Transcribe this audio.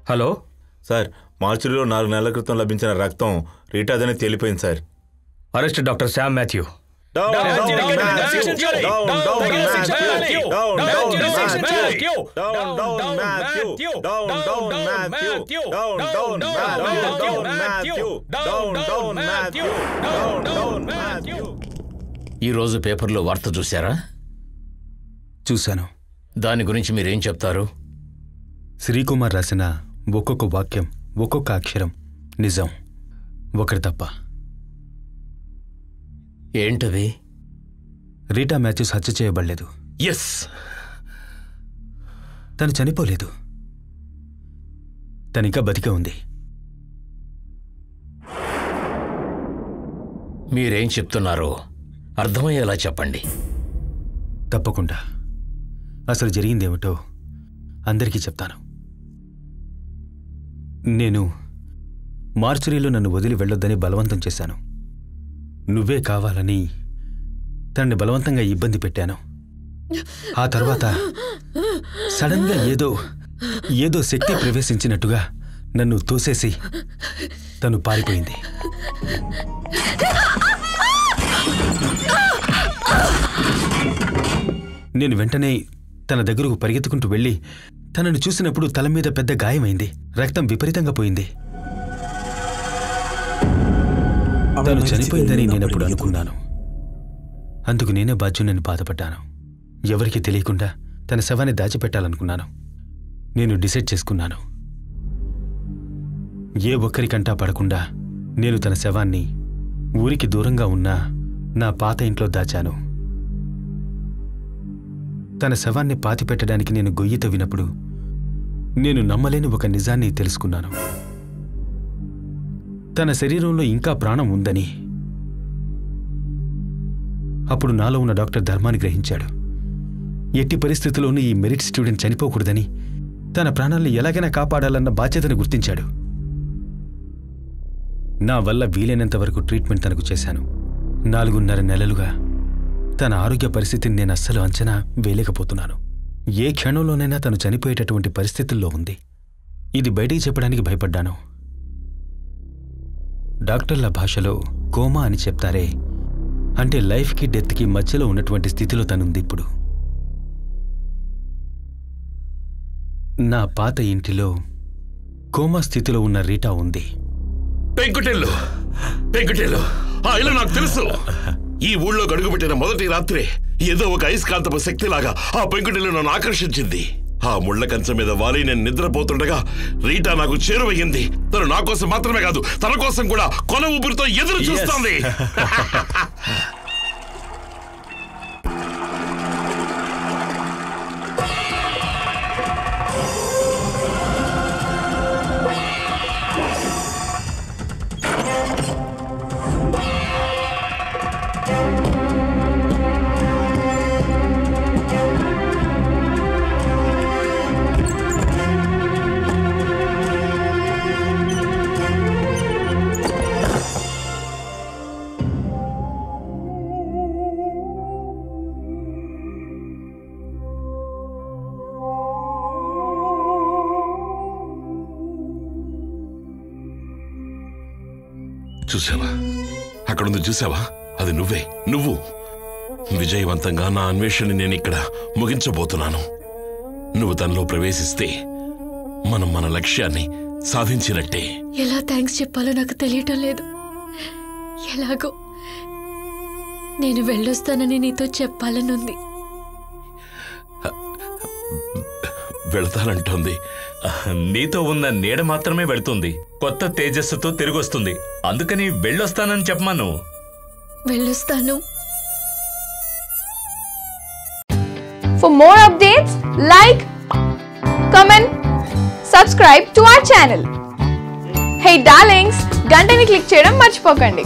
Hello sir, మార్చురీలో 4 నెలల క్రితం లభించిన రక్తం రీటాదని తేలిపోయింది sir. Arrest doctor Sam Matthew. ఈరోజు పేపర్లో వార్త చూశారా? చూశాను. దాని గురించి మీరేం చెప్తారు? శ్రీకుమార్ రాసిన ఒక్కొక్క వాక్యం, ఒక్కొక్క అక్షరం నిజం, ఒకటి తప్ప. ఏంటది? రీటా మాథ్యూస్ హత్య చేయబడలేదు. ఎస్, తను చనిపోలేదు. తనింకా బతికే ఉంది. మీరేం చెప్తున్నారో అర్థమయ్యేలా చెప్పండి. తప్పకుండా. అసలు జరిగిందేమిటో అందరికీ చెప్తాను. నేను మార్చురీలో నన్ను వదిలి వెళ్ళొద్దని బలవంతం చేశాను. నువ్వే కావాలని తనని బలవంతంగా ఇబ్బంది పెట్టాను. ఆ తర్వాత సడన్గా ఏదో శక్తి ప్రవేశించినట్టుగా నన్ను తోసేసి తను పారిపోయింది. నేను వెంటనే తన దగ్గరకు పరిగెత్తుకుంటూ వెళ్ళి తనను చూసినప్పుడు తల మీద పెద్ద గాయమైంది. రక్తం విపరీతంగా పోయింది. తను చనిపోయిందని నేనప్పుడు అనుకున్నాను. అందుకు నేనే బాధ్యునని బాధపడ్డాను. ఎవరికీ తెలియకుండా తన శవాన్ని దాచిపెట్టాలనుకున్నాను. నేను డిసైడ్ చేసుకున్నాను. ఏ ఒక్కరికంటా పడకుండా నేను తన శవాన్ని ఊరికి దూరంగా ఉన్న నా పాత ఇంట్లో దాచాను. తన శవాన్ని పాతిపెట్టడానికి నేను గొయ్యి తవ్వినప్పుడు నేను నమ్మలేని ఒక నిజాన్ని తెలుసుకున్నాను. తన శరీరంలో ఇంకా ప్రాణం ఉందని. అప్పుడు నాలో ఉన్న డాక్టర్ ధర్మాన్ని గ్రహించాడు. ఎట్టి పరిస్థితుల్లోనూ ఈ మెరిట్ స్టూడెంట్ చనిపోకూడదని, తన ప్రాణాలను ఎలాగైనా కాపాడాలన్న బాధ్యతను గుర్తించాడు. నా వల్ల వీలైనంత వరకు ట్రీట్మెంట్ తనకు చేశాను. 4.5 నెలలుగా తన ఆరోగ్య పరిస్థితిని నేను అస్సలు అంచనా వేయలేకపోతున్నాను. ఏ క్షణంలోనైనా తను చనిపోయేటటువంటి పరిస్థితుల్లో ఉంది. ఇది బయటికి చెప్పడానికి భయపడ్డాను. డాక్టర్ల భాషలో కోమా అని చెప్తారే, అంటే లైఫ్కి డెత్కి మధ్యలో ఉన్నటువంటి స్థితిలో తనుంది ఇప్పుడు. నా పాత ఇంటిలో కోమా స్థితిలో ఉన్న రీటా ఉంది. పెంకుటిల్లు ఆ ఇల్లు నాకు తెలుసు. ఈ ఊళ్ళో గడుగుపెట్టిన మొదటి రాత్రే ఏదో ఒక అయస్కాంతపు శక్తిలాగా ఆ పెంకుటిల్లు నన్ను ఆకర్షించింది. ఆ ముళ్ల కంచె మీద వాలి నేను నిద్రపోతుండగా రీటా నాకు చేరువయ్యింది. తను నా కోసం మాత్రమే కాదు, తన కోసం కూడా కొన ఊపిరితో ఎదురు చూస్తోంది. చూసావా? అక్కడుంది చూసావా? అది నువ్వు. విజయవంతంగా నా అన్వేషణని నేను ఇక్కడ ముగించబోతున్నాను. నువ్వు తనలో ప్రవేశిస్తే మనం మన లక్ష్యాన్ని సాధించినట్టే. ఎలా థ్యాంక్స్ చెప్పాలో నాకు తెలియటం లేదు. ఎలాగో నేను వెళ్ళొస్తానని నీతో చెప్పాలనుంది. వెళతానంటోంది. నీతో ఉన్న నీడ మాత్రమే వెళ్తుంది, కొత్త తేజస్సుతో తిరిగొస్తుంది. అందుకని వెళ్ళొస్తానని చెప్పమను. వెళ్ళొస్తాను. For more updates, like, comment, subscribe to our channel. Hey darlings, గంటని click చేయడం మర్చిపోకండి.